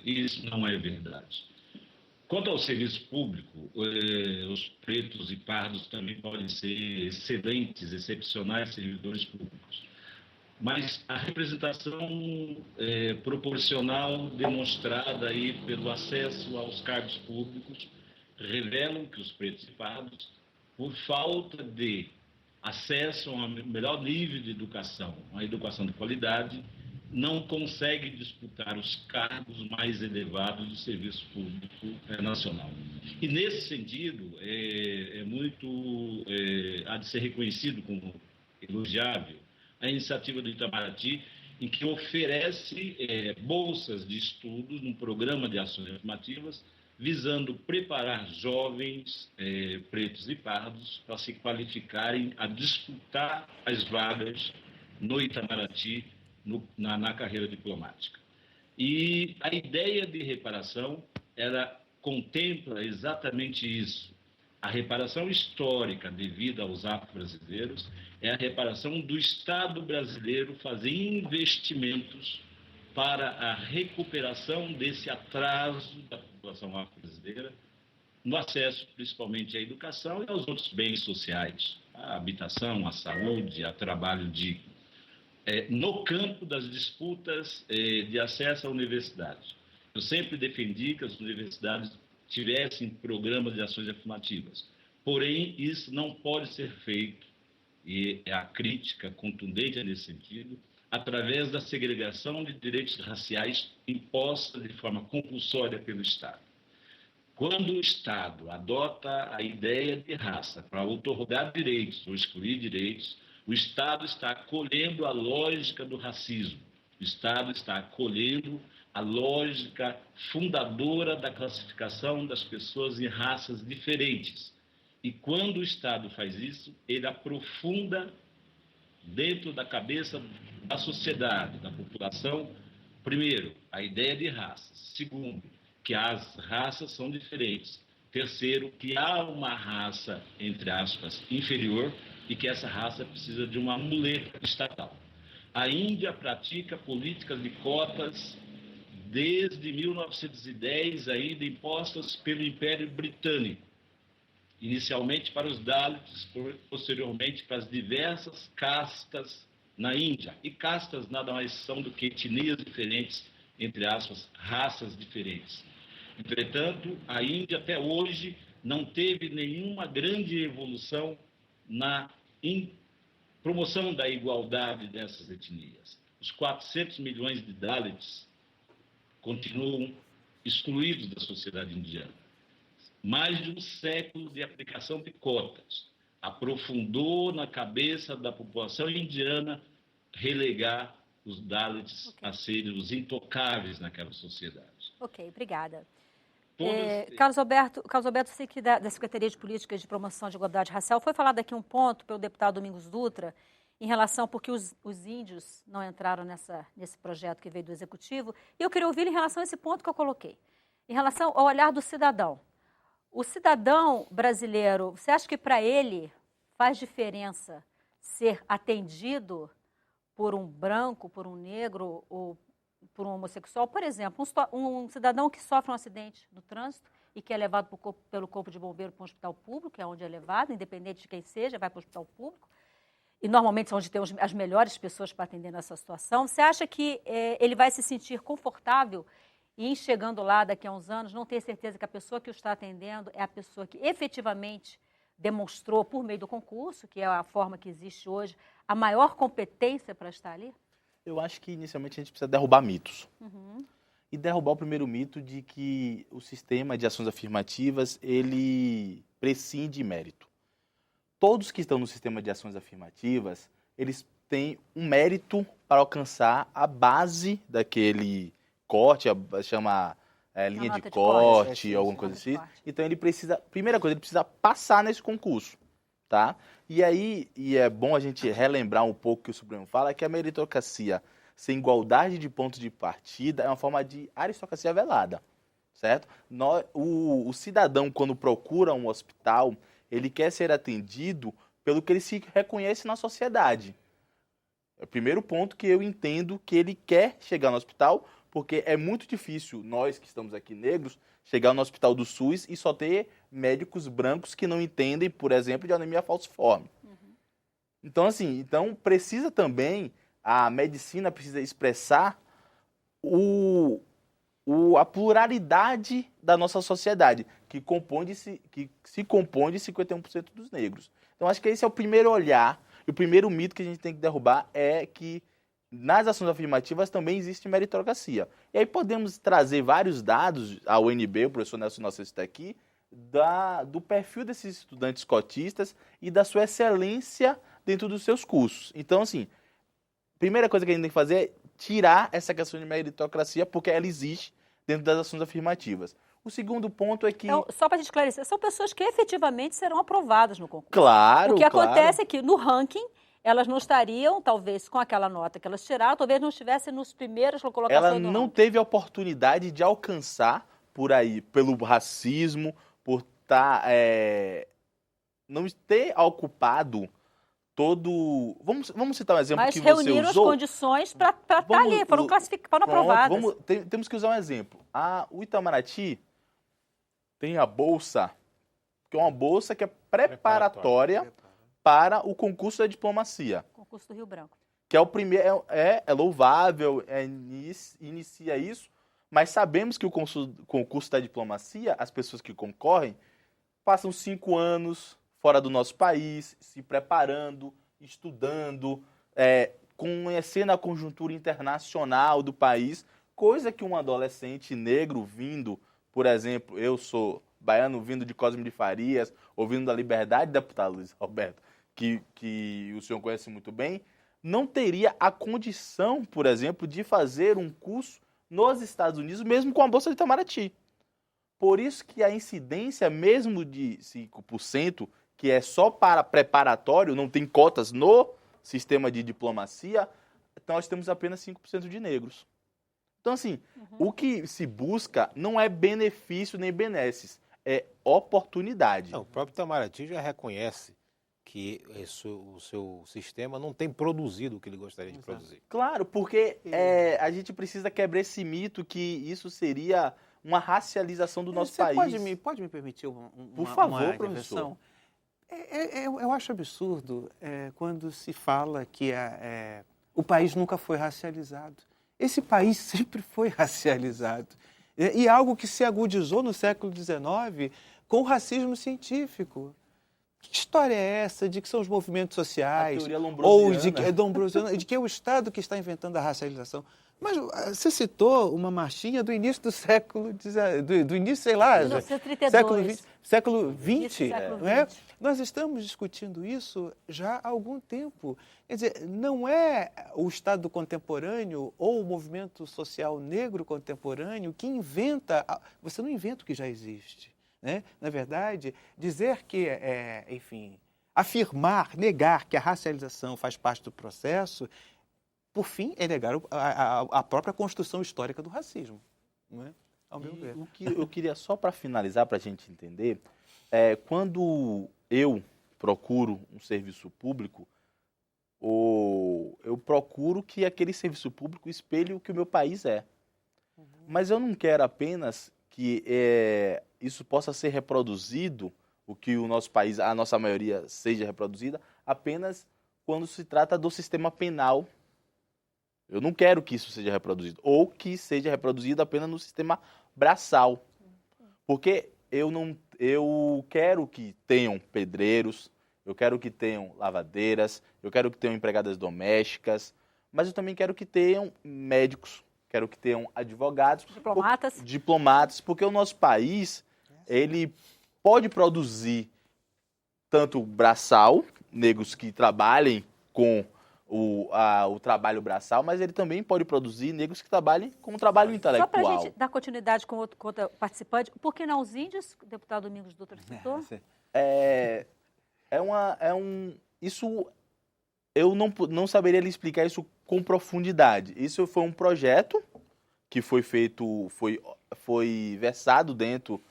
Isso não é verdade. Quanto ao serviço público, os pretos e pardos também podem ser excelentes, excepcionais servidores públicos. Mas a representação proporcional demonstrada aí pelo acesso aos cargos públicos revelam que os pretos e pardos, por falta de acesso a um melhor nível de educação, uma educação de qualidade, não conseguem disputar os cargos mais elevados do serviço público nacional. E nesse sentido, há de ser reconhecido como elogiável a iniciativa do Itamaraty, em que oferece bolsas de estudos num programa de ações afirmativas, visando preparar jovens pretos e pardos para se qualificarem a disputar as vagas no Itamaraty na carreira diplomática. E a ideia de reparação, ela contempla exatamente isso. A reparação histórica devida aos afro-brasileiros é a reparação do Estado brasileiro fazer investimentos para a recuperação desse atraso da população afro-brasileira no acesso, principalmente à educação e aos outros bens sociais, à habitação, à saúde, a trabalho digno. no campo das disputas de acesso à universidade. Eu sempre defendi que as universidades tivessem programas de ações afirmativas. Porém, isso não pode ser feito, e a crítica contundente é nesse sentido, através da segregação de direitos raciais imposta de forma compulsória pelo Estado. Quando o Estado adota a ideia de raça para outorgar direitos ou excluir direitos, o Estado está acolhendo a lógica do racismo. O Estado está acolhendo a lógica fundadora da classificação das pessoas em raças diferentes. E quando o Estado faz isso, ele aprofunda dentro da cabeça da sociedade, da população, primeiro, a ideia de raça. Segundo, que as raças são diferentes. Terceiro, que há uma raça, entre aspas, inferior e que essa raça precisa de uma muleta estatal. A Índia pratica políticas de cotas desde 1910, ainda impostas pelo Império Britânico. Inicialmente para os Dalits, posteriormente para as diversas castas na Índia. E castas nada mais são do que etnias diferentes, entre aspas, raças diferentes. Entretanto, a Índia até hoje não teve nenhuma grande evolução na promoção da igualdade dessas etnias. Os 400 milhões de Dalits continuam excluídos da sociedade indiana. Mais de um século de aplicação de cotas aprofundou na cabeça da população indiana relegar os Dalits a serem os intocáveis naquela sociedade. Ok, obrigada. Todos... Carlos Alberto, sei que da Secretaria de Políticas de Promoção de Igualdade Racial foi falado aqui um ponto pelo deputado Domingos Dutra em relação porque os índios não entraram nesse projeto que veio do Executivo, e eu queria ouvir em relação a esse ponto que eu coloquei, em relação ao olhar do cidadão. O cidadão brasileiro, você acha que para ele faz diferença ser atendido por um branco, por um negro ou por um homossexual? Por exemplo, um cidadão que sofre um acidente no trânsito e que é levado pelo corpo de bombeiro para um hospital público, que é onde é levado, independente de quem seja, vai para o hospital público, e normalmente são onde tem as melhores pessoas para atender nessa situação. Você acha que ele vai se sentir confortável e, chegando lá daqui a uns anos, não ter certeza que a pessoa que o está atendendo é a pessoa que efetivamente demonstrou, por meio do concurso, que é a forma que existe hoje, a maior competência para estar ali? Eu acho que, inicialmente, a gente precisa derrubar mitos. E derrubar o primeiro mito de que o sistema de ações afirmativas, ele prescinde de mérito. Todos que estão no sistema de ações afirmativas, eles têm um mérito para alcançar a base daquele corte, chama linha de corte, alguma coisa assim. Então, ele precisa, primeira coisa, ele precisa passar nesse concurso, tá? E aí, é bom a gente relembrar um pouco que o Supremo fala, que a meritocracia sem igualdade de pontos de partida é uma forma de aristocracia velada, certo? O cidadão, quando procura um hospital, ele quer ser atendido pelo que ele se reconhece na sociedade. É o primeiro ponto que eu entendo que ele quer chegar no hospital, porque é muito difícil nós que estamos aqui negros chegar no hospital do SUS e só ter médicos brancos que não entendem, por exemplo, de anemia falciforme. Então, assim, precisa também, a medicina precisa expressar a pluralidade da nossa sociedade, que se compõe de 51% dos negros. Então, acho que esse é o primeiro olhar, e o primeiro mito que a gente tem que derrubar é que nas ações afirmativas também existe meritocracia. E aí podemos trazer vários dados, a UNB, o professor Nelson Nossa está aqui, do perfil desses estudantes cotistas e da sua excelência dentro dos seus cursos. Então, assim, a primeira coisa que a gente tem que fazer é tirar essa questão de meritocracia, porque ela existe dentro das ações afirmativas. O segundo ponto é que... Então, só para a gente esclarecer, são pessoas que efetivamente serão aprovadas no concurso. Claro, O que acontece é que no ranking, elas não estariam, talvez, com aquela nota que elas tiraram, talvez não estivessem nos primeiros colocações ela do não ranking. teve a oportunidade de alcançar por aí, pelo racismo, por não ter ocupado todo... Vamos citar um exemplo Mas que você usou. reuniram as condições para estar ali, foram aprovadas. Temos que usar um exemplo. O Itamaraty tem a bolsa, que é uma bolsa que é preparatória para o concurso da diplomacia. Concurso do Rio Branco. que é o primeiro, é louvável, inicia isso, mas sabemos que o concurso da diplomacia, as pessoas que concorrem, passam 5 anos fora do nosso país, se preparando, estudando, conhecendo a conjuntura internacional do país, coisa que um adolescente negro vindo, por exemplo, eu sou baiano vindo de Cosme de Farias, ou vindo da Liberdade, deputado Luiz Roberto, que o senhor conhece muito bem, não teria a condição, por exemplo, de fazer um curso nos Estados Unidos, mesmo com a Bolsa de Itamaraty. Por isso que a incidência, mesmo de 5%, que é só para preparatório, não tem cotas no sistema de diplomacia, nós temos apenas 5% de negros. Então, assim, o que se busca não é benefício nem benesses, é oportunidade. Não, o próprio Itamaraty já reconhece que o seu sistema não tem produzido o que ele gostaria de produzir. Claro, porque a gente precisa quebrar esse mito que isso seria uma racialização do nosso país. Pode me permitir Por favor, uma professor. Eu acho absurdo quando se fala que o país nunca foi racializado. Esse país sempre foi racializado. E algo que se agudizou no século XIX com o racismo científico. Que história é essa de que são os movimentos sociais? A teoria Ou lombrosiana. de que é o Estado que está inventando a racialização? Mas você citou uma marchinha do início do século XIX, do início, sei lá, 1932. século XX, não é? XX. Nós estamos discutindo isso já há algum tempo. Quer dizer, não é o Estado contemporâneo ou o movimento social negro contemporâneo que inventa. Você não inventa o que já existe. Né? Na verdade, dizer que, enfim, afirmar, negar que a racialização faz parte do processo, por fim, é negar a própria construção histórica do racismo, não é? Ao meu ver. O que eu queria, só para finalizar, para a gente entender, quando eu procuro um serviço público, eu procuro que aquele serviço público espelhe o que o meu país é. Mas eu não quero apenas que isso possa ser reproduzido, o que o nosso país, a nossa maioria, seja reproduzida, apenas quando se trata do sistema penal. Eu não quero que isso seja reproduzido, ou que seja reproduzido apenas no sistema braçal. Porque eu quero que tenham pedreiros, eu quero que tenham lavadeiras, eu quero que tenham empregadas domésticas, mas eu também quero que tenham médicos, quero que tenham advogados, diplomatas, porque o nosso país, ele pode produzir tanto braçal, negros que trabalhem com o trabalho braçal, mas ele também pode produzir negros que trabalhem com o trabalho intelectual. Só para a gente dar continuidade com outro participante, por que não os índios, o deputado Domingos Dutra citou? Isso eu não saberia lhe explicar isso com profundidade. Isso foi um projeto que foi feito, foi versado dentro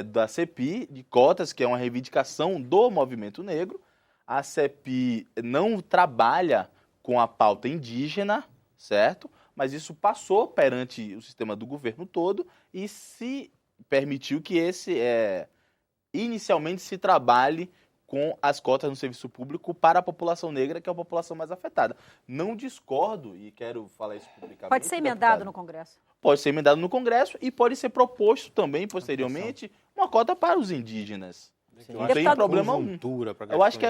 da CEPI de cotas, que é uma reivindicação do movimento negro. A CEPI não trabalha com a pauta indígena, certo? Mas isso passou perante o sistema do governo todo e se permitiu que inicialmente se trabalhe com as cotas no serviço público para a população negra, que é a população mais afetada. Não discordo, e quero falar isso publicamente. Pode ser emendado no Congresso. Pode ser emendado no Congresso e pode ser proposto também, posteriormente, uma cota para os indígenas. Não tem problema algum. Eu acho que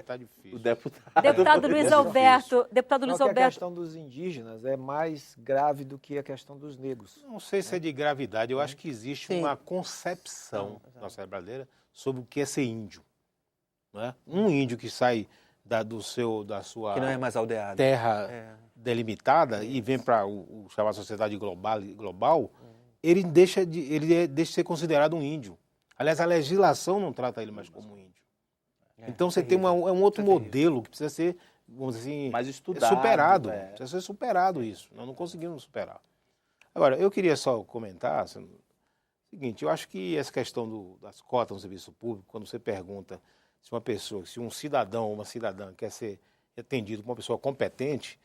Tá difícil. o deputado... Deputado Luiz Alberto. A questão dos indígenas é mais grave do que a questão dos negros. Não sei se é de gravidade, eu acho que existe uma concepção na sociedade brasileira sobre o que é ser índio. Não é? Um índio que sai da sua Que não é mais aldeado. terra delimitada e vem para o chamar sociedade global, ele deixa de ser considerado um índio. Aliás, a legislação não trata ele mais como um índio. Então você tem um outro modelo que precisa ser, vamos dizer assim, mais estudado, superado. Precisa ser superado isso. Nós não conseguimos superar. Agora, eu queria só comentar o seguinte, eu acho que essa questão das cotas no serviço público, quando você pergunta se um cidadão ou uma cidadã quer ser atendido como uma pessoa competente,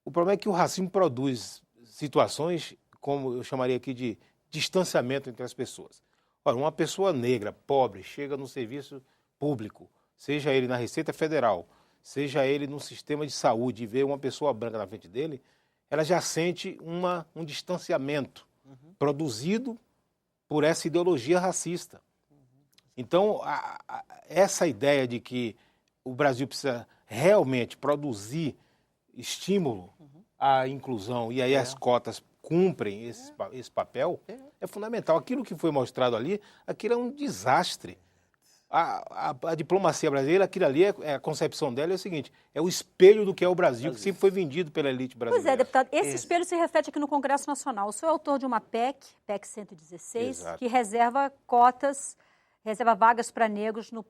o problema é que o racismo produz situações, como eu chamaria aqui de distanciamento entre as pessoas. Ora, uma pessoa negra, pobre, chega no serviço público, seja ele na Receita Federal, seja ele no sistema de saúde, e ver uma pessoa branca na frente dele, ela já sente um distanciamento produzido por essa ideologia racista. Então, essa ideia de que o Brasil precisa realmente produzir estímulo à inclusão e aí as cotas cumprem esse papel, é fundamental. Aquilo que foi mostrado ali, aquilo é um desastre. A diplomacia brasileira, aquilo ali, a concepção dela é o seguinte, é o espelho do que é o Brasil, que sempre foi vendido pela elite brasileira. Pois é, deputado, esse espelho se reflete aqui no Congresso Nacional. O senhor é autor de uma PEC 116, Exato. que reserva vagas para negros no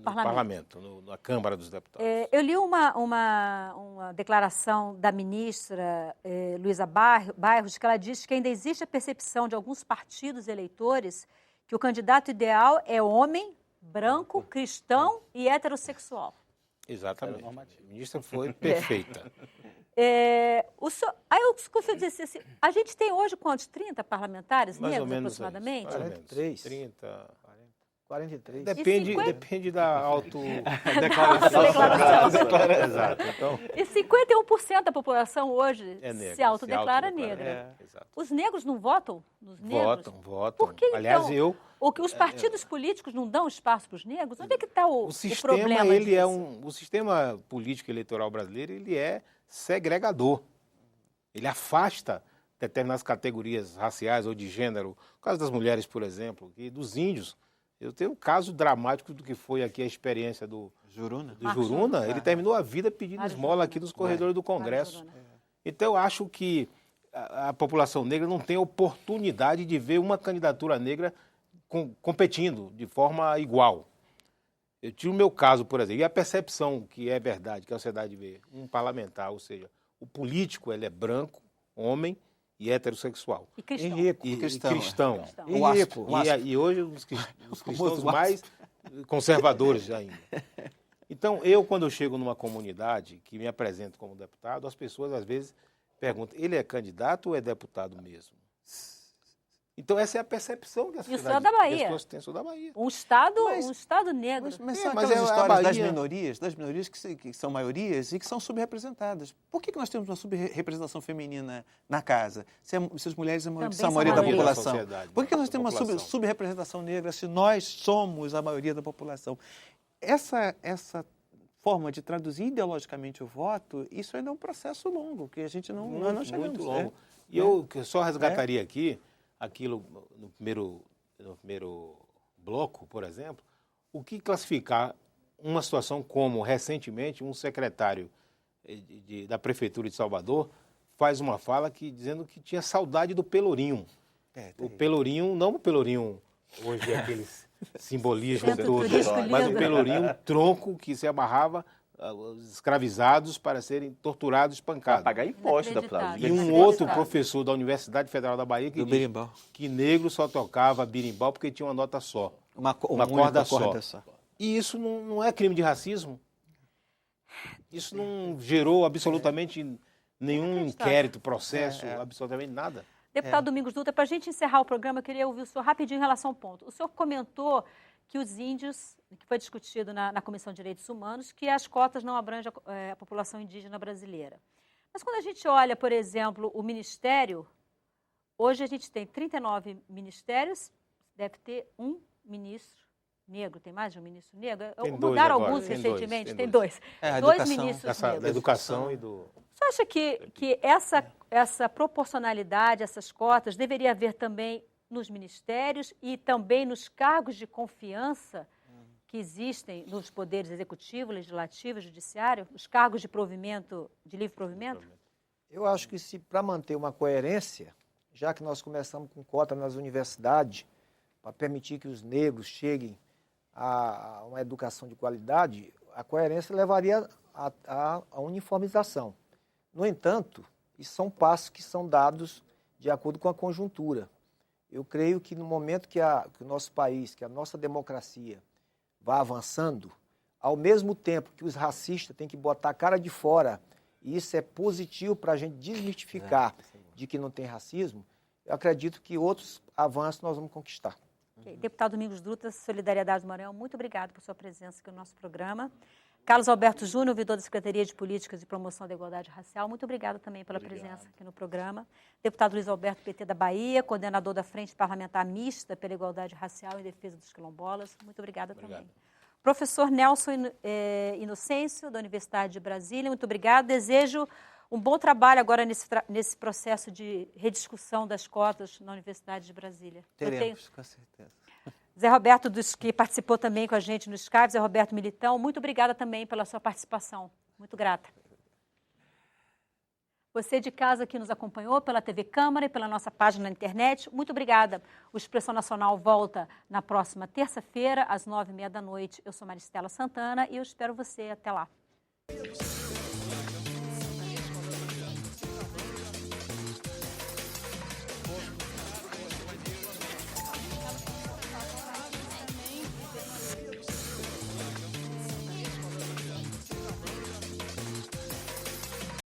parlamento. Na Câmara dos Deputados. Eu li uma declaração da ministra Luísa Bairros, que ela diz que ainda existe a percepção de alguns partidos eleitores que o candidato ideal é homem, branco, cristão e heterossexual. Exatamente. A ministra foi perfeita. Aí eu confio dizer assim, a gente tem hoje quantos? 30 parlamentares Mais ou negros, menos aproximadamente? 43. 30, 43. depende da Declaração. Exato. Então, E 51% da população hoje é negra, se autodeclara se autodeclara negra. Exato. Os negros não votam nos negros? Votam. Por que, Aliás, então, os partidos políticos não dão espaço para os negros? Onde é que está o sistema, problema ele disso? o sistema político eleitoral brasileiro, ele é segregador. Ele afasta determinadas categorias raciais ou de gênero. No caso das mulheres, por exemplo, e dos índios. Eu tenho um caso dramático do que foi aqui a experiência do Juruna? Juruna. Ele terminou a vida pedindo Mário esmola Juruna. aqui nos corredores do Congresso. Mário Juruna. Então, eu acho que a população negra não tem oportunidade de ver uma candidatura negra competindo de forma igual. Eu tive o meu caso, por exemplo, e a percepção que é verdade, que a sociedade vê, um parlamentar, ou seja, o político, ele é branco, homem e heterossexual. E cristão. E Cristão. E rico. E hoje os cristãos mais conservadores ainda. Então, quando eu chego numa comunidade que me apresento como deputado, as pessoas às vezes perguntam, ele é candidato ou é deputado mesmo? Então, essa é a percepção que a E o sociedade senhor é da Bahia. que as pessoas têm. Sou da Bahia. Um estado negro. Mas são mas aquelas a histórias Bahia- das minorias que são maiorias e que são subrepresentadas. Por que nós temos uma subrepresentação feminina na casa, se as mulheres são Também a são maioria da maioria. população? Sociedade, Por que nós da temos uma população. subrepresentação negra se nós somos a maioria da população? Essa forma de traduzir ideologicamente o voto, isso ainda é um processo longo, que a gente não chegamos. Muito longo. E eu só resgataria aqui, aquilo no primeiro bloco, por exemplo, o que classificar uma situação como, recentemente, um secretário da Prefeitura de Salvador faz uma fala dizendo que tinha saudade do Pelourinho. O Pelourinho, não o Pelourinho hoje é aqueles simbolismo Centro todo, turístico mas o lindo. Pelourinho, um tronco que se amarrava os escravizados para serem torturados, Para espancados. pagar imposto, deputado. Inacreditável. E um Inacreditável. outro professor da Universidade Federal da Bahia que Do diz berimbau. que negro só tocava birimbau porque tinha uma nota só. Uma Uma única corda só. E isso não é crime de racismo. Isso não gerou absolutamente nenhum inquérito, processo, absolutamente nada. Deputado Domingos Dutra, para a gente encerrar o programa, eu queria ouvir o senhor rapidinho em relação ao ponto. O senhor comentou que os índios, que foi discutido na Comissão de Direitos Humanos, que as cotas não abrangem a população indígena brasileira. Mas quando a gente olha, por exemplo, o Ministério, hoje a gente tem 39 ministérios, deve ter um ministro negro. Tem mais de um ministro negro? Tem dois Mudaram agora, alguns tem recentemente? dois, Tem tem dois. a Dois educação. ministros Da negros. educação e do... Você acha que essa proporcionalidade, essas cotas, deveria haver também nos ministérios e também nos cargos de confiança que existem nos poderes executivo, legislativo, judiciário, os cargos de provimento, de livre provimento? Eu acho que se para manter uma coerência, já que nós começamos com cota nas universidades, para permitir que os negros cheguem a uma educação de qualidade, a coerência levaria à uniformização. No entanto, isso são passos que são dados de acordo com a conjuntura. Eu creio que no momento que o nosso país, que a nossa democracia vá avançando, ao mesmo tempo que os racistas têm que botar a cara de fora, e isso é positivo para a gente desmistificar de que não tem racismo, eu acredito que outros avanços nós vamos conquistar. Okay. Deputado Domingos Dutra, Solidariedade do Maranhão, muito obrigado por sua presença aqui no nosso programa. Carlos Alberto Júnior, ouvidor da Secretaria de Políticas de Promoção da Igualdade Racial, muito obrigada também pela presença aqui no programa. Deputado Luiz Alberto, PT da Bahia, coordenador da Frente Parlamentar Mista pela Igualdade Racial e Defesa dos Quilombolas, muito obrigada também. Professor Nelson Inocêncio, da Universidade de Brasília, muito obrigada. Desejo um bom trabalho agora nesse processo de rediscussão das cotas na Universidade de Brasília. Teremos, com certeza. Zé Roberto, que participou também com a gente no Skype, Zé Roberto Militão, muito obrigada também pela sua participação. Muito grata. Você de casa que nos acompanhou pela TV Câmara e pela nossa página na internet, muito obrigada. O Expressão Nacional volta na próxima terça-feira, às 9h30 da noite. Eu sou Maristela Santana e eu espero você até lá.